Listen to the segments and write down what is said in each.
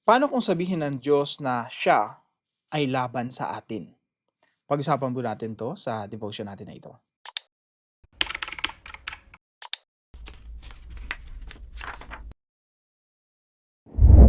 Paano kung sabihin ng Diyos na siya ay laban sa atin? Pag-usapan po natin 'to sa devotion natin na ito.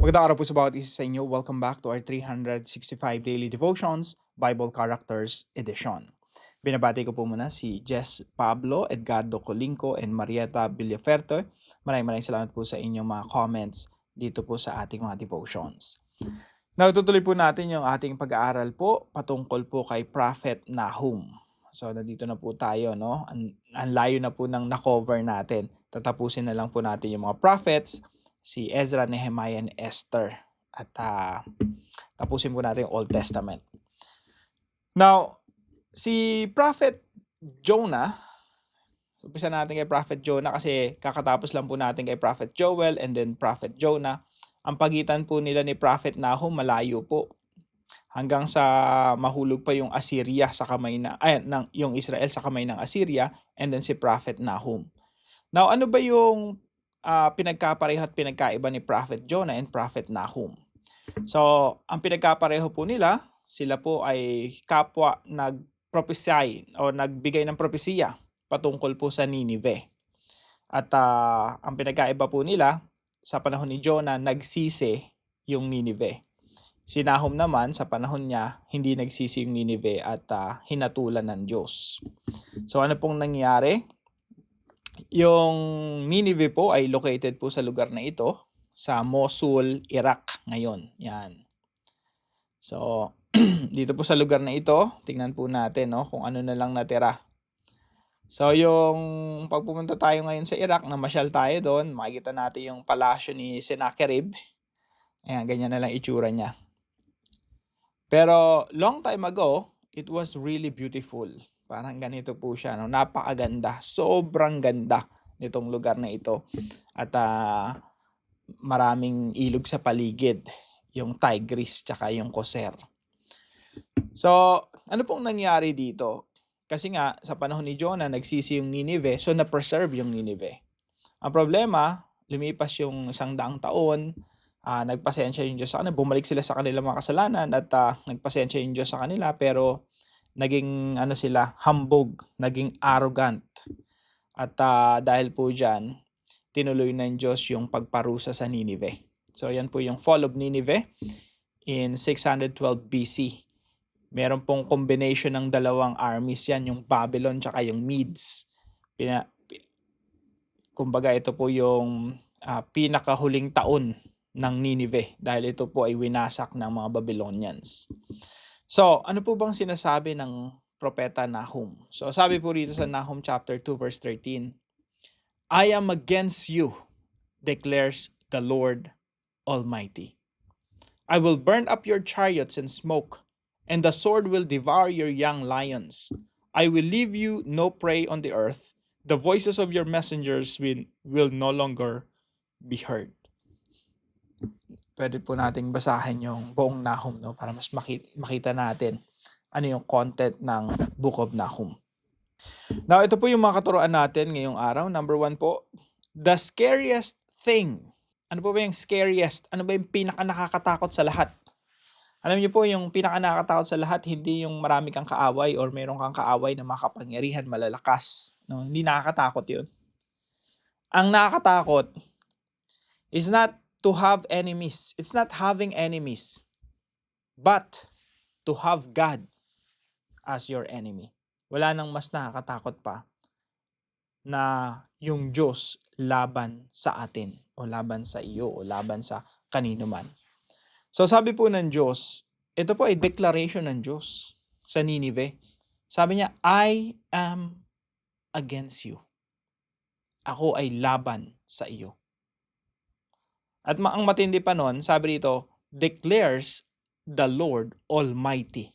Magandang araw po sa bawat isa sa inyo. Welcome back to our 365 Daily Devotions, Bible Characters Edition. Binabati ko po muna si Jess Pablo, Edgardo Colinco, and Marieta Villaferte. Maraming salamat po sa inyong mga comments dito po sa ating mga devotions. Now, tutuloy po natin yung ating pag-aaral po patungkol po kay Prophet Nahum. So, nandito na po tayo, no? Ang layo na po ng na-cover natin. Tatapusin na lang po natin yung mga prophets, si Ezra, Nehemiah, and Esther. At tapusin po natin yung Old Testament. Now, si Prophet Jonah, umpisa natin kay Prophet Jonah kasi kakatapos lang po natin kay Prophet Joel and then Prophet Jonah. Ang pagitan po nila ni Prophet Nahum malayo po. Hanggang sa mahulog pa yung Assyria sa kamay yung Israel sa kamay ng Assyria and then si Prophet Nahum. Now, ano ba yung pinagkapareho at pinagkaiba ni Prophet Jonah and Prophet Nahum? So, ang pinagkapareho po nila, sila po ay kapwa nag-prophesy o nagbigay ng propesiya patungkol po sa Nineveh. At ang pinagkaiba po nila, sa panahon ni Jonah, nagsisi yung Nineveh. Si Nahum naman, sa panahon niya, hindi nagsisi yung Nineveh at hinatulan ng Diyos. So ano pong nangyari? Yung Nineveh po ay located po sa lugar na ito, sa Mosul, Iraq ngayon. Yan. So, dito po sa lugar na ito, tingnan po natin kung ano na lang natira. So, yung pagpupunta tayo ngayon sa Iraq, namasyal tayo doon, makikita natin yung palasyo ni Sennacherib. Ayan, ganyan na lang itsura niya. Pero long time ago, it was really beautiful. Parang ganito po siya, no? Napakaganda, sobrang ganda nitong lugar na ito. At maraming ilog sa paligid, yung Tigris tsaka yung Koser. So, ano pong nangyari dito? Kasi nga, sa panahon ni Jonah, nagsisi yung Nineveh, so na-preserve yung Nineveh. Ang problema, lumipas yung 100 taon, nagpasensya yung Diyos sa kanila, bumalik sila sa kanilang mga kasalanan at nagpasensya yung Diyos sa kanila, pero naging sila, hambog, naging arrogant. At dahil po dyan, tinuloy ng Diyos yung pagparusa sa Nineveh. So yan po yung fall of Nineveh in 612 BC. Meron pong combination ng dalawang armies yan, yung Babylon tsaka yung Medes. Kumbaga ito po yung pinakahuling taon ng Nineveh dahil ito po ay winasak ng mga Babylonians. So, ano po bang sinasabi ng propeta Nahum? So, sabi po rito sa Nahum chapter 2 verse 13, I am against you, declares the Lord Almighty. I will burn up your chariots in smoke, and the sword will devour your young lions. I will leave you no prey on the earth. The voices of your messengers will no longer be heard. Pwede po nating basahin yung buong Nahum para mas makita natin ano yung content ng Book of Nahum. Now, ito po yung mga katuruan natin ngayong araw. Number 1 po, the scariest thing. Ano po ba yung scariest? Ano ba yung pinaka-nakakatakot sa lahat? Alam niyo po, yung pinaka-nakakatakot sa lahat, hindi yung marami kang kaaway or mayroon kang kaaway na makapangyarihan, malalakas. No? Hindi nakakatakot yun. Ang nakakatakot is not to have enemies. It's not having enemies, but to have God as your enemy. Wala nang mas nakakatakot pa na yung Diyos laban sa atin o laban sa iyo o laban sa kanino man. So sabi po ng Diyos, ito po ay declaration ng Diyos sa Nineveh. Sabi niya, I am against you. Ako ay laban sa iyo. At ang matindi pa nun, sabi rito, declares the Lord Almighty.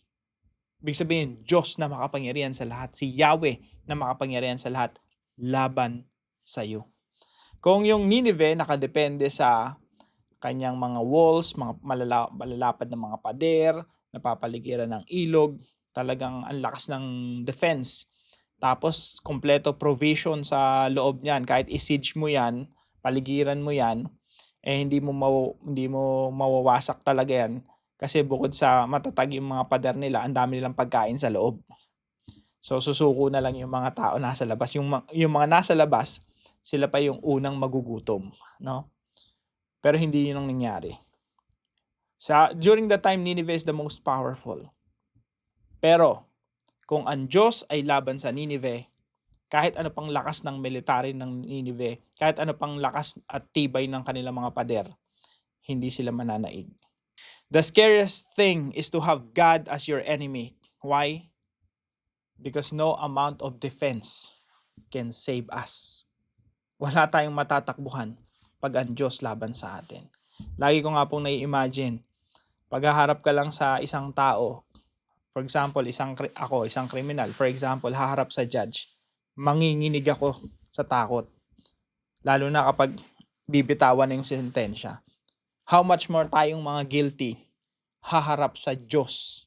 Ibig sabihin, Diyos na makapangyarihan sa lahat, si Yahweh na makapangyarihan sa lahat, laban sa iyo. Kung yung Nineveh nakadepende sa kanyang mga walls, mga malalapad na mga pader, napapaligiran ng ilog, talagang ang lakas ng defense. Tapos, kompleto provision sa loob niyan. Kahit i-siege mo yan, paligiran mo yan, hindi mo mawawasak talaga yan kasi bukod sa matatag yung mga pader nila, ang dami nilang pagkain sa loob. So susuko na lang yung mga tao nasa labas. Yung mga nasa labas, sila pa yung unang magugutom, no? Pero hindi yun ang nangyari. During the time, Nineveh is the most powerful. Pero kung ang Diyos ay laban sa Nineveh, kahit ano pang lakas ng military ng Nineveh, kahit ano pang lakas at tibay ng kanilang mga pader, hindi sila mananaig. The scariest thing is to have God as your enemy. Why? Because no amount of defense can save us. Wala tayong matatakbuhan pag ang Diyos laban sa atin. Lagi ko nga pong nai-imagine, pag haharap ka lang sa isang tao, for example, isang kriminal, for example, haharap sa judge, manginginig ako sa takot. Lalo na kapag bibitawan na yung sentensya. How much more tayong mga guilty haharap sa Diyos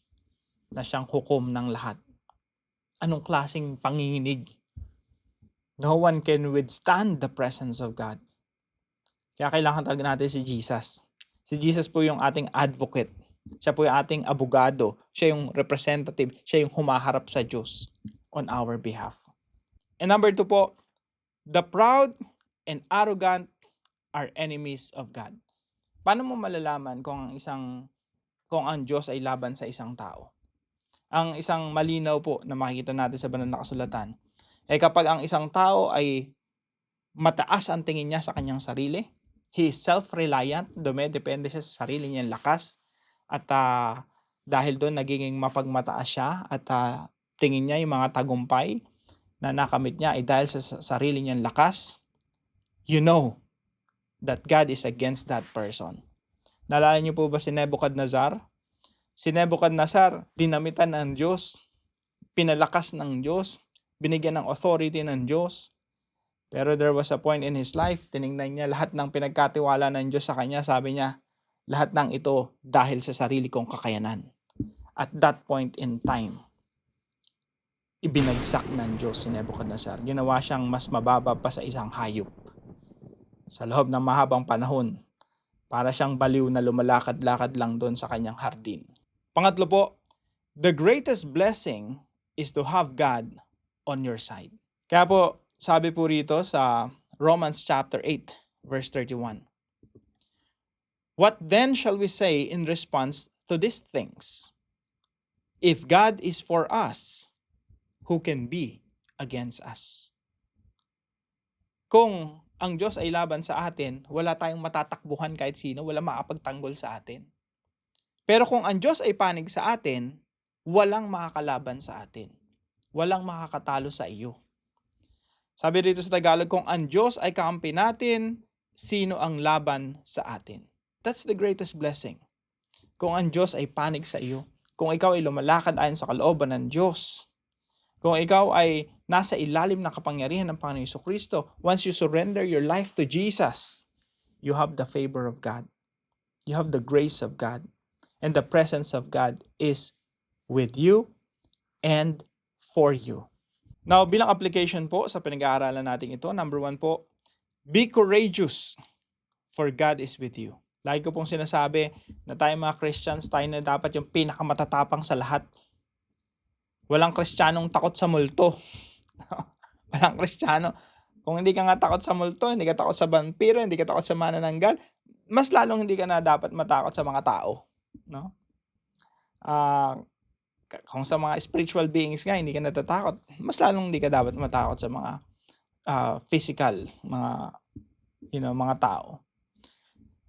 na siyang hukom ng lahat. Anong klaseng panginginig? No one can withstand the presence of God. Kaya kailangan talaga natin si Jesus. Si Jesus po yung ating advocate. Siya po yung ating abogado. Siya yung representative. Siya yung humaharap sa Diyos on our behalf. And number 2 po, the proud and arrogant are enemies of God. Paano mo malalaman kung ang Diyos ay laban sa isang tao? Ang isang malinaw po na makikita natin sa banal na kasulatan ay kapag ang isang tao ay mataas ang tingin niya sa kanyang sarili, he is self-reliant, dumedepende siya sa sarili niyang lakas, at dahil doon nagiging mapagmataas siya at tingin niya yung mga tagumpay na nakamit niya ay dahil sa sarili niyang lakas, you know that God is against that person. Naalala niyo po ba si Nebuchadnezzar? Si Nebuchadnezzar, dinamitan ng Diyos, pinalakas ng Diyos, binigyan ng authority ng Diyos. Pero there was a point in his life, tinignan niya lahat ng pinagkatiwala ng Diyos sa kanya, sabi niya, lahat ng ito dahil sa sarili kong kakayanan. At that point in time, ibinagsak ng Diyos si Nebuchadnezzar. Ginawa siyang mas mababa pa sa isang hayop. Sa loob ng mahabang panahon, para siyang baliw na lumalakad-lakad lang doon sa kanyang hardin. Pangatlo po, the greatest blessing is to have God on your side. Kaya po, sabi po rito sa Romans chapter 8, verse 31. What then shall we say in response to these things? If God is for us, who can be against us? Kung ang Diyos ay laban sa atin, wala tayong matatakbuhan kahit sino, wala makapagtanggol sa atin. Pero kung ang Diyos ay panig sa atin, walang makakalaban sa atin. Walang makakatalo sa iyo. Sabi dito sa Tagalog, kung ang Diyos ay kakampi natin, sino ang laban sa atin? That's the greatest blessing. Kung ang Diyos ay panig sa iyo, kung ikaw ay lumalakad ayon sa kalooban ng Diyos, kung ikaw ay nasa ilalim ng kapangyarihan ng Panginoon Jesucristo, once you surrender your life to Jesus, you have the favor of God. You have the grace of God. And the presence of God is with you and for you. Now, bilang application po sa pinag-aaralan natin ito, number 1 po, be courageous, for God is with you. Lagi ko pong sinasabi na tayo mga Christians, tayo na dapat yung pinakamatatapang sa lahat. Walang Kristiyanong takot sa multo. Walang Kristiyano. Kung hindi ka nga takot sa multo, hindi ka takot sa vampiro, hindi ka takot sa manananggal, mas lalong hindi ka na dapat matakot sa mga tao. No? Kung sa mga spiritual beings nga, hindi ka natatakot, mas lalong hindi ka dapat matakot sa mga physical, mga tao.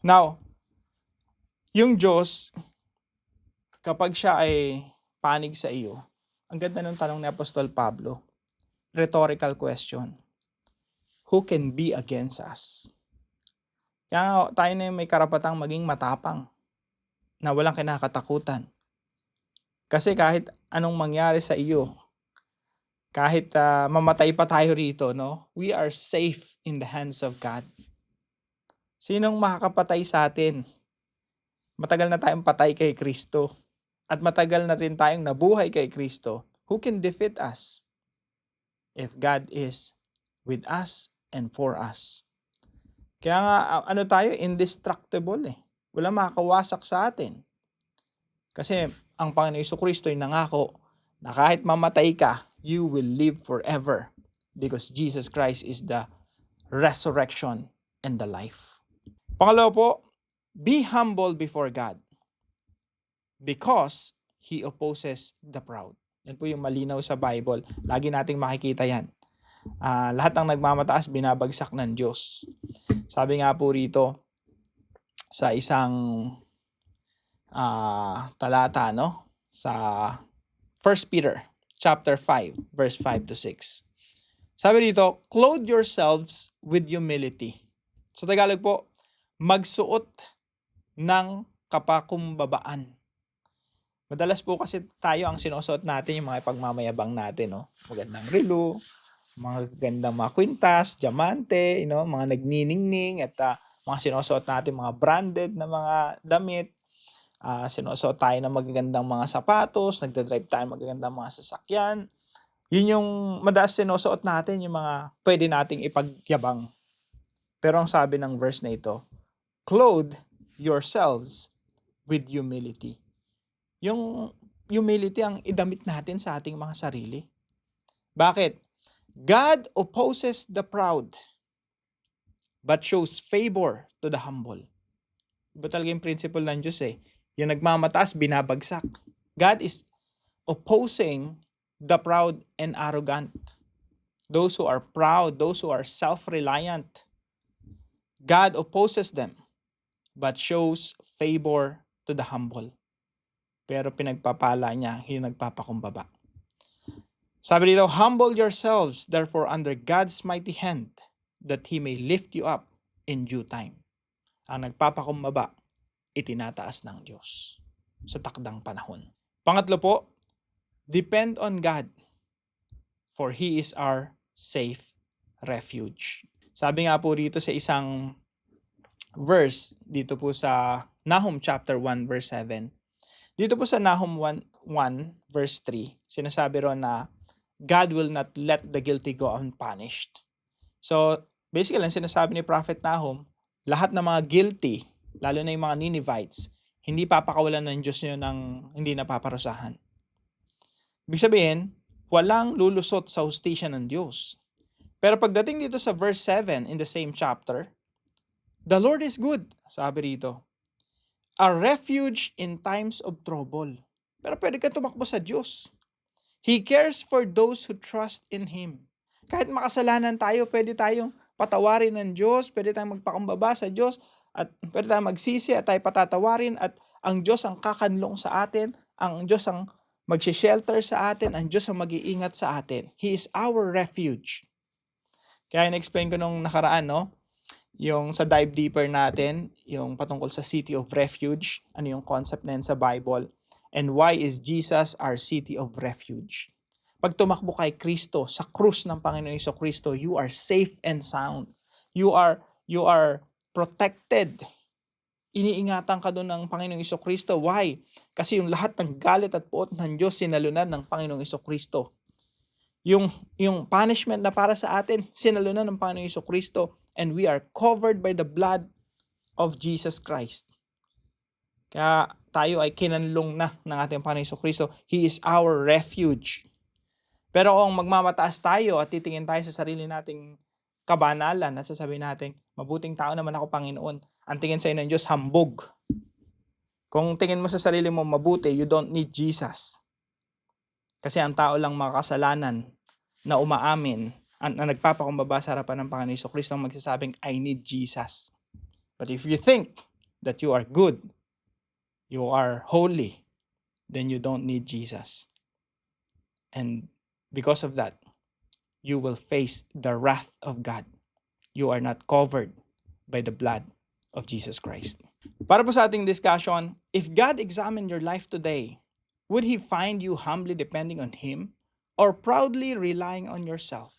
Now, yung Diyos, kapag siya ay panig sa iyo, ang ganda ng tanong ni Apostol Pablo, rhetorical question. Who can be against us? Kaya tayo na may karapatang maging matapang na walang kinakatakutan. Kasi kahit anong mangyari sa iyo, kahit mamatay pa tayo rito, no? We are safe in the hands of God. Sinong makakapatay sa atin? Matagal na tayong patay kay Kristo. At matagal na rin tayong nabuhay kay Kristo. Who can defeat us? If God is with us and for us. Kaya nga, ano tayo, indestructible eh. Wala makakawasak sa atin. Kasi ang Panginoon Jesucristo ay nangako na kahit mamatay ka, you will live forever. Because Jesus Christ is the resurrection and the life. Pangalawa po, be humble before God because He opposes the proud. Yan po yung malinaw sa Bible. Lagi nating makikita yan. Lahat ng nagmamataas, binabagsak ng Diyos. Sabi nga po rito sa isang talata, no? Sa 1 Peter chapter 5, verse 5 to 6. Sabi dito, clothe yourselves with humility. Sa Tagalog po, magsuot ng kapakumbabaan. Madalas po kasi tayo ang sinusuot natin yung mga pagmamayabang natin, no? Magandang relo, mga gandang mga kwintas, diamante, mga nagniningning at mga sinusuot natin mga branded na mga damit. Sinusuot tayo ng magagandang mga sapatos, nagdadrive tayo magagandang mga sasakyan. Yun yung madalas sinusuot natin, yung mga pwede nating ipagyabang. Pero ang sabi ng verse na ito, clothe yourselves with humility. Yung humility ang idamit natin sa ating mga sarili. Bakit? God opposes the proud, but shows favor to the humble. Iba talaga yung principle ng Diyos eh. Yung nagmamataas, binabagsak. God is opposing the proud and arrogant. Those who are proud, those who are self-reliant. God opposes them, but shows favor to the humble. Pero pinagpapala niya yung nagpapakumbaba. Sabi dito, humble yourselves therefore under God's mighty hand, that He may lift you up in due time. Ang nagpapakumbaba, itinataas ng Diyos sa takdang panahon. Pangatlo po, depend on God, for He is our safe refuge. Sabi nga po rito sa isang verse, dito po sa Nahum chapter 1 verse 7. Dito po sa Nahum 1 verse 3, sinasabi ron na God will not let the guilty go unpunished. So, basically, ang sinasabi ni Prophet Nahum, lahat ng mga guilty, lalo na yung mga Ninevites, hindi papakawalan ng Diyos nyo ng hindi napaparusahan. Ibig sabihin, walang lulusot sa hustisya ng Diyos. Pero pagdating dito sa verse 7 in the same chapter, the Lord is good, sabi rito. A refuge in times of trouble. Pero pwede ka tumakbo sa Diyos. He cares for those who trust in Him. Kahit makasalanan tayo, pwede tayong patawarin ng Diyos, pwede tayong magpakumbaba sa Diyos, at pwede tayong magsisi at tayo patatawarin, at ang Diyos ang kakanlong sa atin, ang Diyos ang magsishelter sa atin, ang Diyos ang mag-iingat sa atin. He is our refuge. Kaya in-explain ko nung nakaraan, no? Yung sa dive deeper natin, yung patungkol sa city of refuge, ano yung concept na yan sa Bible, and why is Jesus our city of refuge. Pag tumakbo kay Kristo, sa krus ng Panginoon Jesucristo, you are safe and sound. You are protected. Iniingatan ka doon ng Panginoong Jesucristo. Why? Kasi yung lahat ng galit at puot ng Diyos, sinalunan ng Panginoong Jesucristo. Yung punishment na para sa atin, sinalunan ng Panginoong Jesucristo, and we are covered by the blood of Jesus Christ. Kaya tayo ay kinanlong na ng ating Panginoong Jesucristo. He is our refuge. Pero kung magmamataas tayo at titingin tayo sa sarili nating kabanalan at sasabihin natin, mabuting tao naman ako, Panginoon. Ang tingin sa inyo ng Diyos, hambog. Kung tingin mo sa sarili mo mabuti, you don't need Jesus. Kasi ang tao lang makasalanan na umaamin, na nagpapakumbaba sa harapan ng Panginoon Jesucristo ang magsasabing, I need Jesus. But if you think that you are good, you are holy, then you don't need Jesus. And because of that, you will face the wrath of God. You are not covered by the blood of Jesus Christ. Para po sa ating discussion, if God examined your life today, would He find you humbly depending on Him or proudly relying on yourself?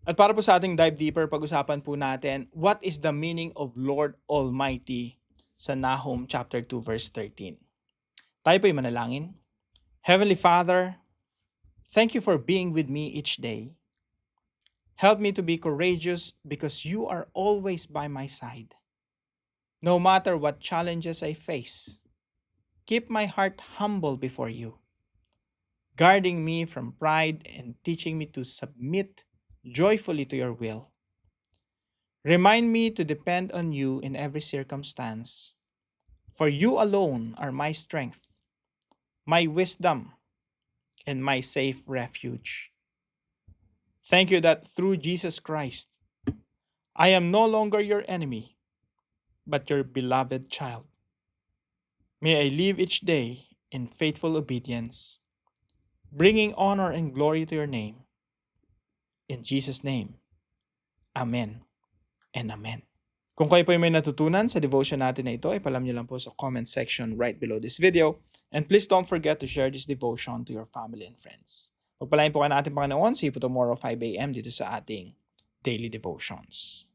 At para po sa ating dive deeper, pag-usapan po natin, what is the meaning of Lord Almighty sa Nahum chapter 2 verse 13. Tayo po'y manalangin. Heavenly Father, thank you for being with me each day. Help me to be courageous because you are always by my side. No matter what challenges I face, keep my heart humble before you, guarding me from pride and teaching me to submit joyfully to your will. Remind me to depend on you in every circumstance, for you alone are my strength, my wisdom, and my safe refuge. Thank you that through Jesus Christ, I am no longer your enemy, but your beloved child. May I live each day in faithful obedience, bringing honor and glory to your name. In Jesus' name, Amen and Amen. Kung kayo po ay may natutunan sa devotion natin na ito, ipalam niyo lang po sa comment section right below this video. And please don't forget to share this devotion to your family and friends. Pagpalain po kayo ng ating Panginoon. See you po tomorrow 5 a.m. dito sa ating Daily Devotions.